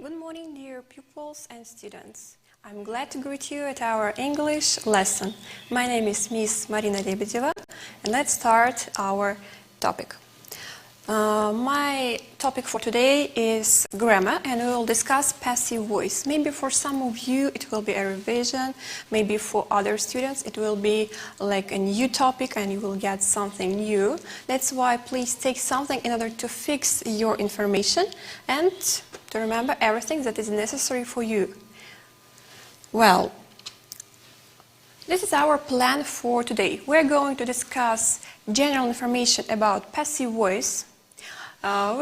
Good morning, dear pupils and students. I'm glad to greet you at our English lesson. My name is Miss Marina Lebedeva, and let's start our topic. My topic for today is grammar, and we will discuss passive voice. Maybe for some of you it will be a revision, maybe for other students it will be like a new topic and you will get something new. That's why please take something in order to fix your information and to remember everything that is necessary for you. Well, this is our plan for today. We're going to discuss general information about passive voice. I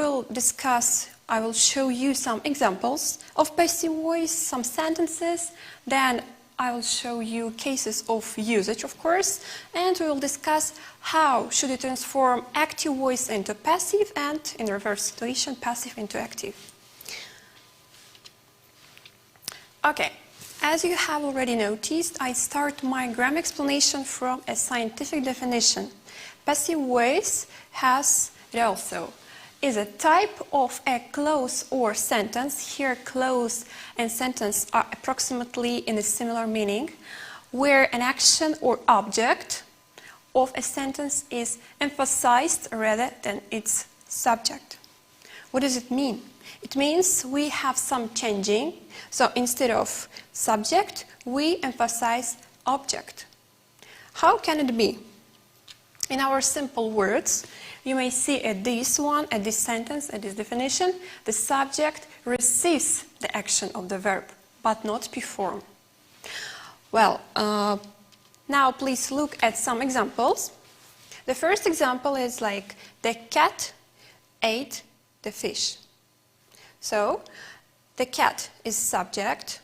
will show you some examples of passive voice, some sentences, then I will show you cases of usage, of course, and we will discuss how should you transform active voice into passive and, in reverse situation, passive into active. Okay, as you have already noticed, I start my grammar explanation from a scientific definition. Passive voice is a type of a clause or sentence. Here clause and sentence are approximately in a similar meaning, where an action or object of a sentence is emphasized rather than its subject. What does it mean? It means we have some changing, so instead of subject, we emphasize object. How can it be? In our simple words, you may see at this sentence, at this definition, the subject receives the action of the verb, but not perform. Well, now please look at some examples. The first example is like, the cat ate the fish. So, the cat is subject,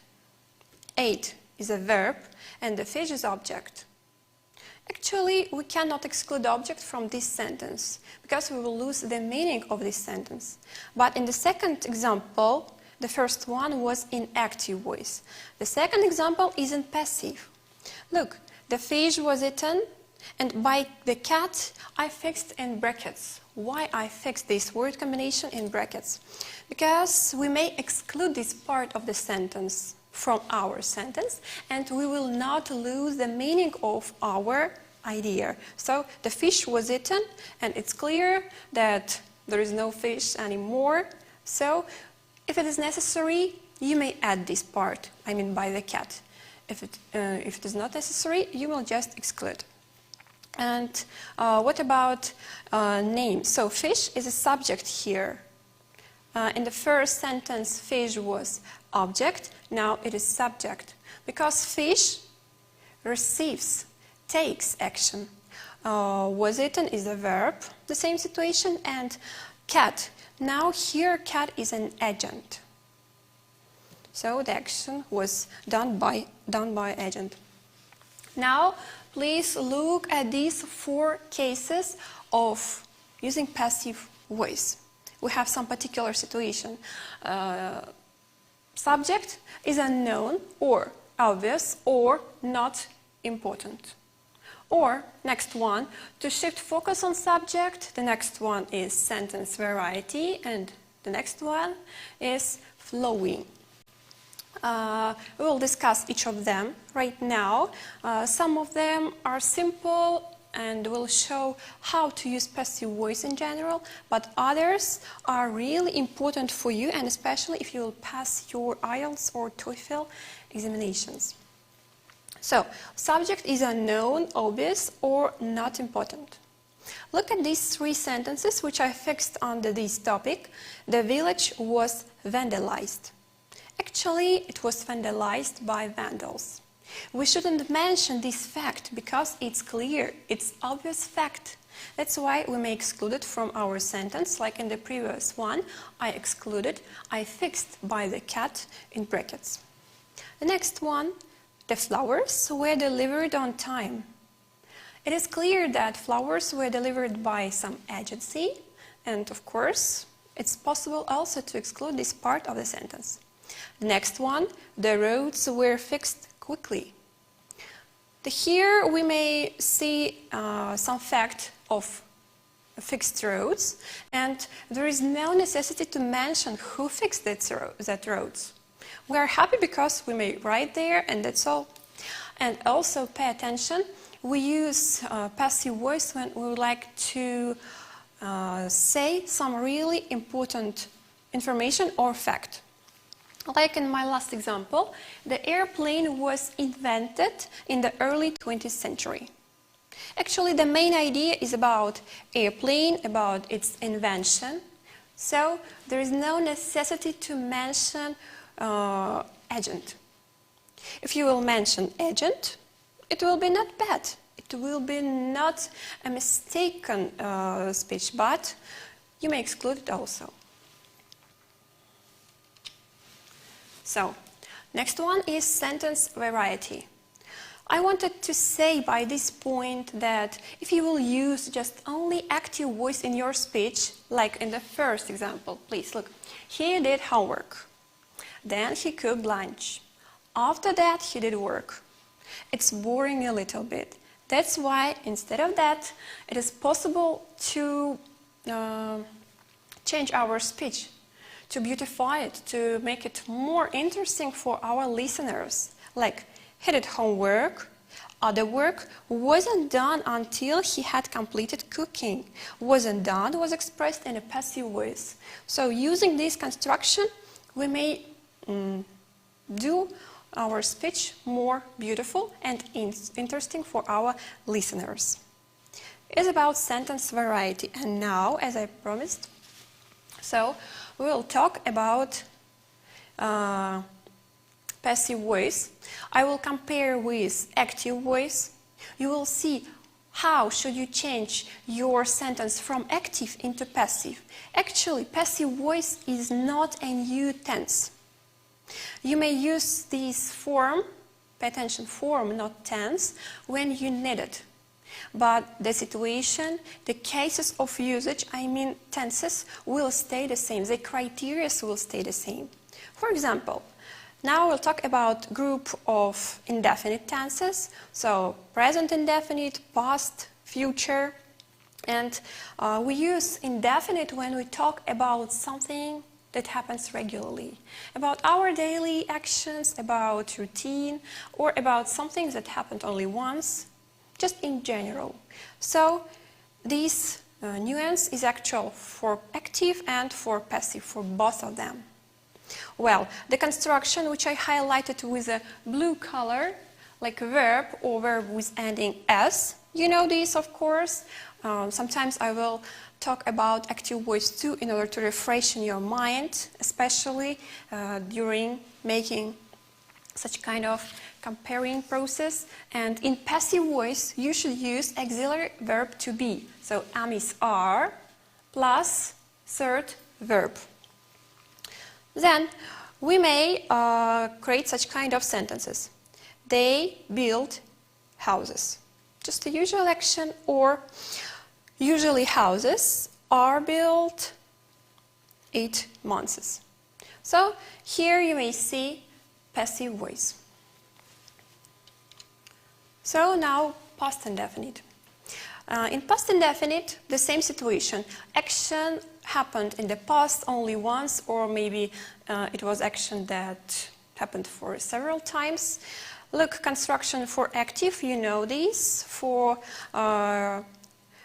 ate is a verb, and the fish is object. Actually, we cannot exclude object from this sentence, because we will lose the meaning of this sentence. But in the second example, the first one was in active voice. The second example is in passive. Look, the fish was eaten, and by the cat, I fixed in brackets. Why I fixed this word combination in brackets? Because we may exclude this part of the sentence from our sentence, and we will not lose the meaning of our idea. So the fish was eaten, and it's clear that there is no fish anymore. So if it is necessary, you may add this part, I mean by the cat. If it is not necessary, you will just exclude. And what about name? So fish is a subject here. In the first sentence, fish was object, now it is subject. Because fish receives, takes action. Was eaten is a verb, the same situation, and cat. Now here cat is an agent. So the action was done by agent. Now please look at these four cases of using passive voice. We have some particular situation. Subject is unknown or obvious or not important. Or, next one, to shift focus on subject, the next one is sentence variety, and the next one is flowing. We will discuss each of them right now. Some of them are simple and will show how to use passive voice in general, but others are really important for you, and especially if you will pass your IELTS or TOEFL examinations. So, subject is unknown, obvious, or not important. Look at these three sentences which I fixed under this topic. The village was vandalized. Actually, it was vandalized by vandals. We shouldn't mention this fact because it's clear, it's obvious fact. That's why we may exclude it from our sentence, like in the previous one, I fixed by the cat in brackets. The next one, the flowers were delivered on time. It is clear that flowers were delivered by some agency, and of course, it's possible also to exclude this part of the sentence. The next one, the roads were fixed quickly. Here we may see some fact of fixed roads, and there is no necessity to mention who fixed that roads. We are happy because we may write there, and that's all. And also pay attention, we use passive voice when we would like to say some really important information or fact. Like in my last example, the airplane was invented in the early 20th century. Actually, the main idea is about airplane, about its invention. So there is no necessity to mention agent. If you will mention agent, it will be not bad. It will be not a mistaken speech, but you may exclude it also. So, next one is sentence variety. I wanted to say by this point that if you will use just only active voice in your speech, like in the first example, please look, he did homework, then he cooked lunch, after that he did work. It's boring a little bit. That's why instead of that, it is possible to change our speech, to beautify it, to make it more interesting for our listeners. Like, he did homework, other work wasn't done until he had completed cooking. Wasn't done was expressed in a passive voice. So using this construction, we may do our speech more beautiful and interesting for our listeners. It's about sentence variety. And now, as I promised, so we will talk about passive voice. I will compare with active voice. You will see how should you change your sentence from active into passive. Actually, passive voice is not a new tense. You may use this form, pay attention, form, not tense, when you need it. But the situation, the cases of usage, I mean tenses, will stay the same. The criteria will stay the same. For example, now we'll talk about group of indefinite tenses. So present indefinite, past, future. And we use indefinite when we talk about something that happens regularly, about our daily actions, about routine, or about something that happened only once, just in general. So this nuance is actual for active and for passive, for both of them. Well, the construction which I highlighted with a blue color, like a verb or verb with ending s, you know this, of course. Sometimes I will talk about active voice too in order to refresh in your mind, especially during making such kind of comparing process. And in passive voice, you should use auxiliary verb to be. So am is are plus third verb. Then we may create such kind of sentences. They build houses. Just the usual action, or usually houses are built 8 months. So here you may see passive voice. So now past indefinite. In past indefinite, the same situation. Action happened in the past only once, or maybe it was action that happened for several times. Look, construction for active, you know this. For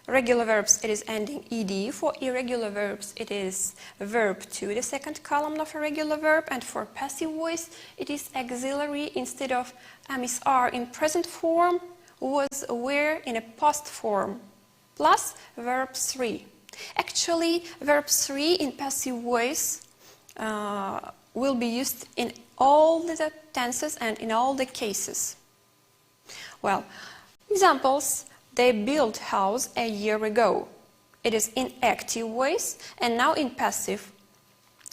regular verbs, it is ending ed. For irregular verbs, it is verb to the second column of a regular verb. And for passive voice, it is auxiliary instead of am is are in present form, was were in a past form, plus verb 3. Actually, verb 3 in passive voice will be used in all the tenses and in all the cases. Well, examples. They built house a year ago. It is in active voice, and now in passive.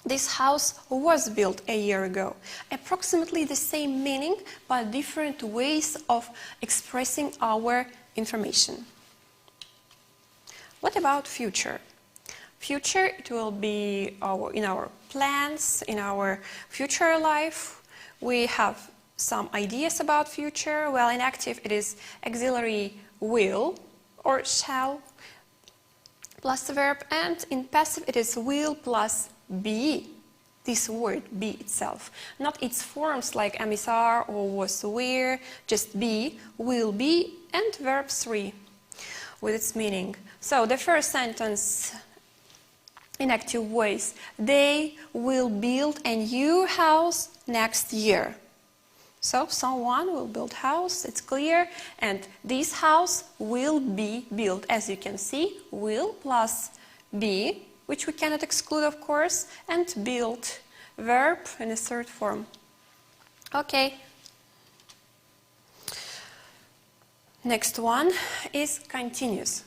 This house was built a year ago. Approximately the same meaning, but different ways of expressing our information. What about future? Future, it will be in our plans, in our future life. We have some ideas about future. Well, in active, it is auxiliary will or shall. plus the verb, and in passive it is will plus be. This word, be itself. Not its forms like are or was, were, just be, will be, and verb 3 with its meaning. So the first sentence in active voice, they will build a new house next year. So someone will build house, it's clear, and this house will be built. As you can see, will plus be, which we cannot exclude, of course, and build, verb in a third form. Okay. Next one is continuous.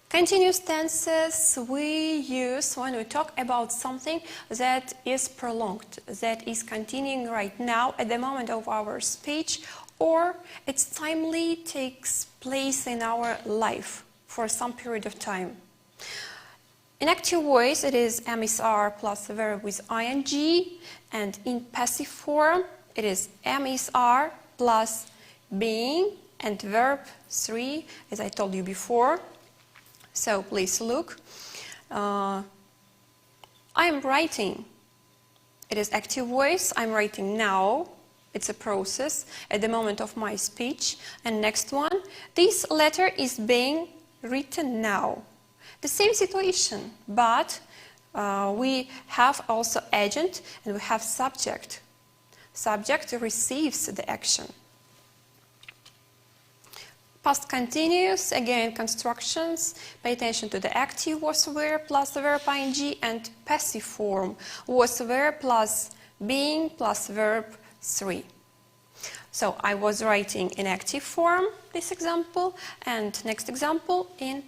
Continuous tenses we use when we talk about something that is prolonged, that is continuing right now at the moment of our speech, or it's timely takes place in our life for some period of time. In active voice it is are plus the verb with ing, and in passive form it is are plus being and verb 3, as I told you before. So please look. I am writing. It is active voice. I'm writing now. It's a process at the moment of my speech. And next one, this letter is being written now. The same situation, but we have also agent and we have subject. Subject receives the action. Past continuous, again constructions, pay attention to the active was were plus the verb ing, and passive form was were plus being plus verb 3. So I was writing in active form, this example, and next example in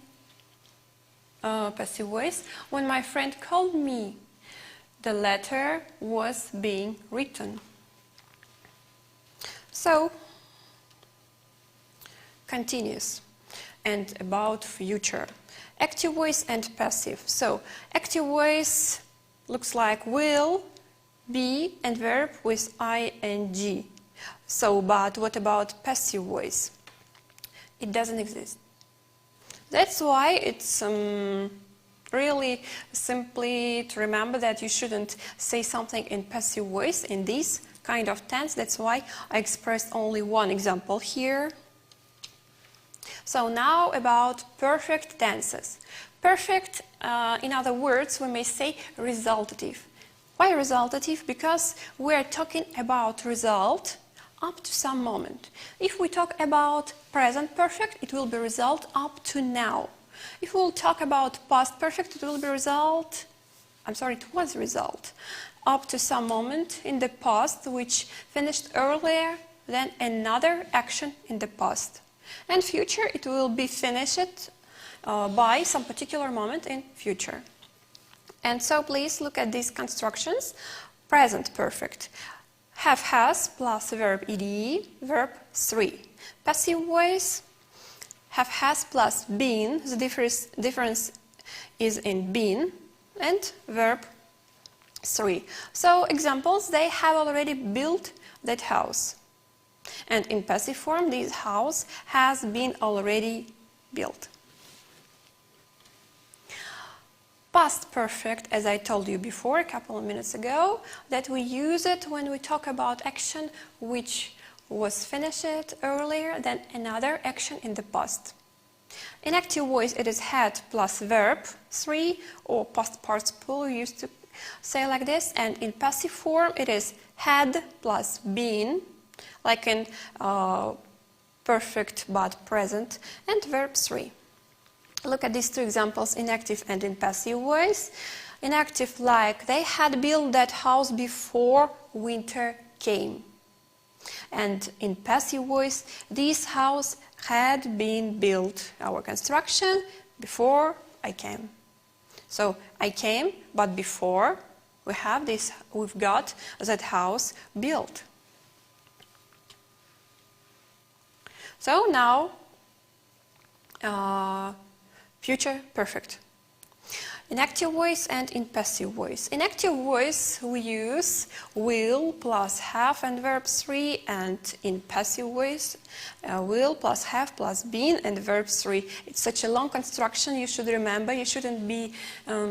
passive voice. When my friend called me, the letter was being written. So continuous, and about future. Active voice and passive. So active voice looks like will, be, and verb with ing. So, but what about passive voice? It doesn't exist. That's why it's really simply to remember that you shouldn't say something in passive voice in this kind of tense. That's why I expressed only one example here. So now about perfect tenses. Perfect, in other words, we may say resultative. Why resultative? Because we're talking about result up to some moment. If we talk about present perfect, it will be result up to now. If we'll talk about past perfect, it will be result, it was result up to some moment in the past which finished earlier than another action in the past. And future, it will be finished by some particular moment in future. And so please look at these constructions. Present perfect. Have has plus verb ed, verb 3. Passive voice, have has plus been, the difference is in been, and verb 3. So examples, they have already built that house. And in passive form, this house has been already built. Past perfect, as I told you before a couple of minutes ago, that we use it when we talk about action which was finished earlier than another action in the past. In active voice, it is had plus verb 3, or past participle we used to say like this, and in passive form, it is had plus been, like in perfect but present, and verb 3. Look at these two examples in active and in passive voice. In active, like, they had built that house before winter came. And in passive voice, this house had been built, our construction, before I came. So I came, but before we've got that house built. So now, future perfect. in active voice and in passive voice. In active voice we use will plus have and verb 3, and in passive voice will plus have plus been and verb 3. It's such a long construction, you should remember. You shouldn't be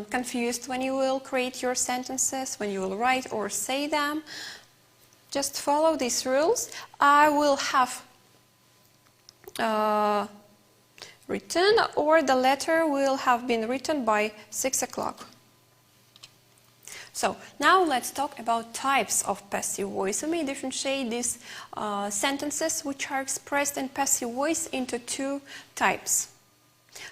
confused when you will create your sentences, when you will write or say them. Just follow these rules. I will have written, or the letter will have been written by 6 o'clock. So now let's talk about types of passive voice. We may differentiate these sentences which are expressed in passive voice into two types.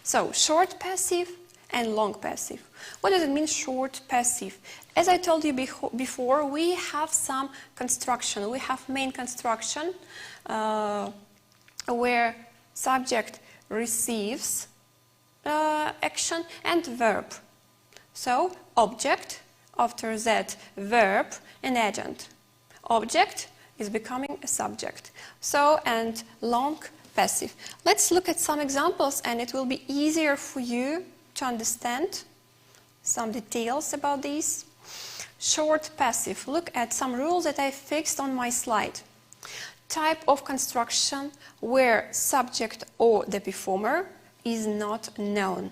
So short passive and long passive. What does it mean, short passive? As I told you before, we have some construction. We have main construction where subject receives action and verb. So object, after that verb and agent. Object is becoming a subject. So, and long passive. Let's look at some examples and it will be easier for you to understand some details about these. Short passive. Look at some rules that I fixed on my slide. Type of construction where subject or the performer is not known.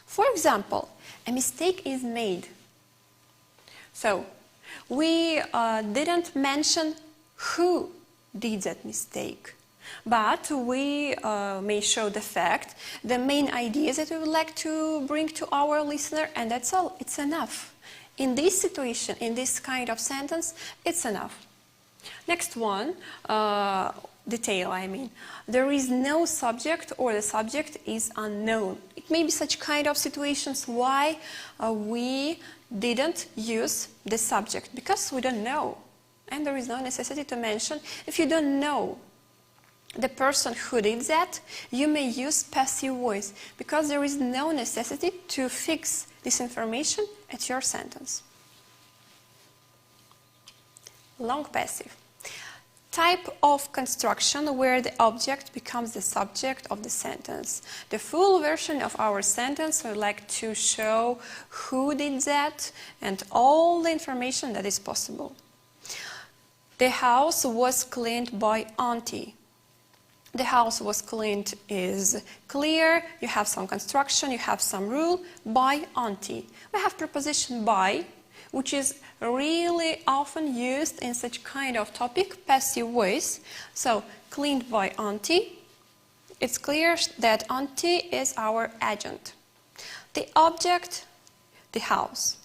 For example, a mistake is made. So, we didn't mention who did that mistake, but we may show the fact, the main ideas that we would like to bring to our listener, and that's all. It's enough. In this situation, in this kind of sentence, it's enough. Next one, detail, I mean. There is no subject or the subject is unknown. It may be such kind of situations why we didn't use the subject, because we don't know. And there is no necessity to mention. If you don't know the person who did that, you may use passive voice, because there is no necessity to fix this information at your sentence. Long passive. Type of construction where the object becomes the subject of the sentence. The full version of our sentence would like to show who did that and all the information that is possible. The house was cleaned by Auntie. The house was cleaned is clear, you have some construction, you have some rule, by Auntie. We have preposition by, which is really often used in such kind of topic, passive voice. So, cleaned by Auntie, it's clear that Auntie is our agent. The object, the house,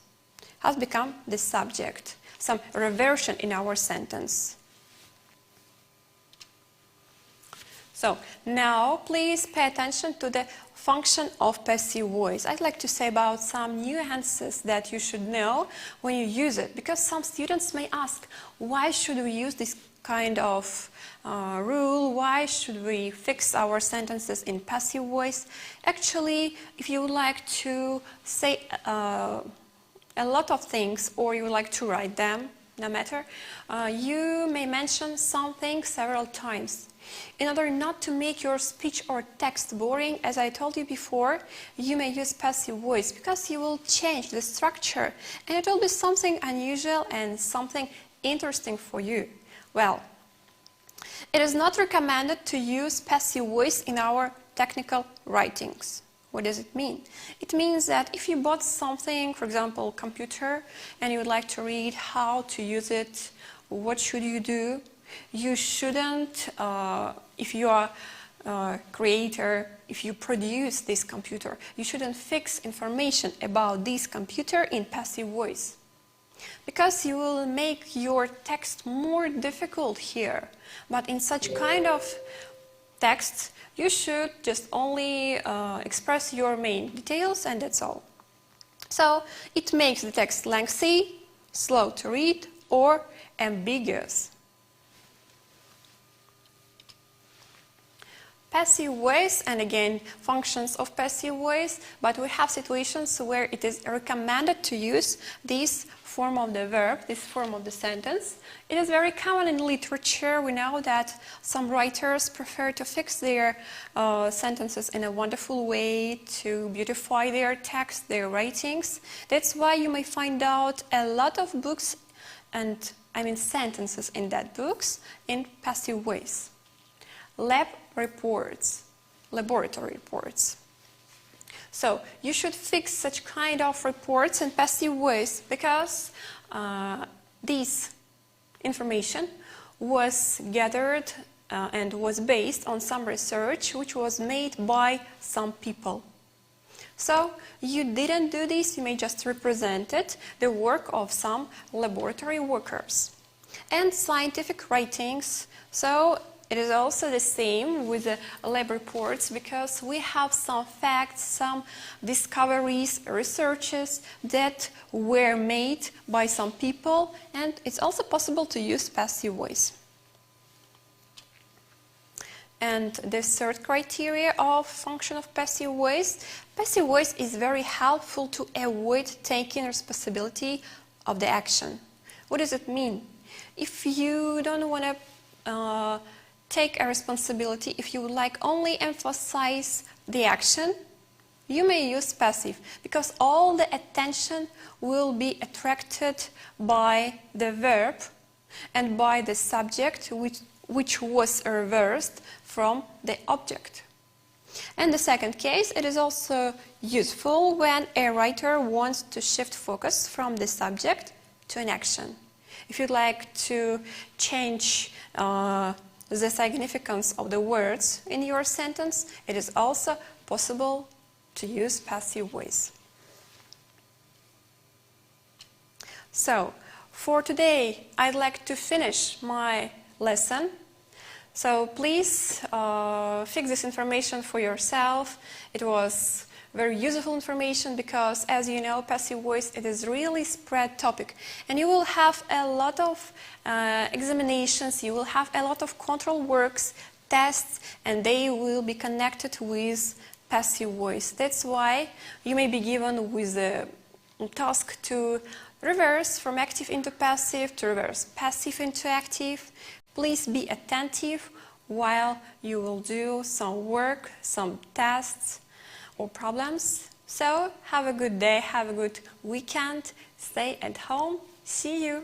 has become the subject, some reversion in our sentence. So, now please pay attention to the function of passive voice. I'd like to say about some nuances that you should know when you use it, because some students may ask, why should we use this kind of rule? Why should we fix our sentences in passive voice? Actually, if you would like to say a lot of things, or you would like to write them, no matter, you may mention something several times. In order not to make your speech or text boring, as I told you before, you may use passive voice, because you will change the structure and it will be something unusual and something interesting for you. Well, it is not recommended to use passive voice in our technical writings. What does it mean? It means that if you bought something, for example, computer, and you would like to read how to use it, what should you do? You shouldn't, if you are a creator, if you produce this computer, you shouldn't fix information about this computer in passive voice, because you will make your text more difficult here. But in such kind of text, you should just only express your main details, and that's all. So it makes the text lengthy, slow to read, or ambiguous. passive voice, and again functions of passive voice, but we have situations where it is recommended to use this form of the verb, this form of the sentence. It is very common in literature. We know that some writers prefer to fix their sentences in a wonderful way to beautify their text, their writings. That's why you may find out a lot of books and sentences in that books in passive voice. Lab reports, laboratory reports. So you should fix such kind of reports in passive voice because this information was gathered and was based on some research which was made by some people. So you didn't do this, you may just represented the work of some laboratory workers. And scientific writings, so it is also the same with the lab reports because we have some facts, some discoveries, researches that were made by some people, and it's also possible to use passive voice. And the third criteria of function of passive voice is very helpful to avoid taking responsibility of the action. What does it mean? If you don't want to take a responsibility, if you would like only emphasize the action, you may use passive because all the attention will be attracted by the verb and by the subject which was reversed from the object. And the second case, it is also useful when a writer wants to shift focus from the subject to an action. If you'd like to change the significance of the words in your sentence, it is also possible to use passive voice. So, for today, I'd like to finish my lesson. So please fix this information for yourself. It was very useful information because, as you know, passive voice, it is really spread topic. And you will have a lot of examinations, you will have a lot of control works, tests, and they will be connected with passive voice. That's why you may be given with a task to reverse from active into passive, to reverse passive into active. Please be attentive while you will do some work, some tests or problems. So have a good day, have a good weekend, stay at home, see you.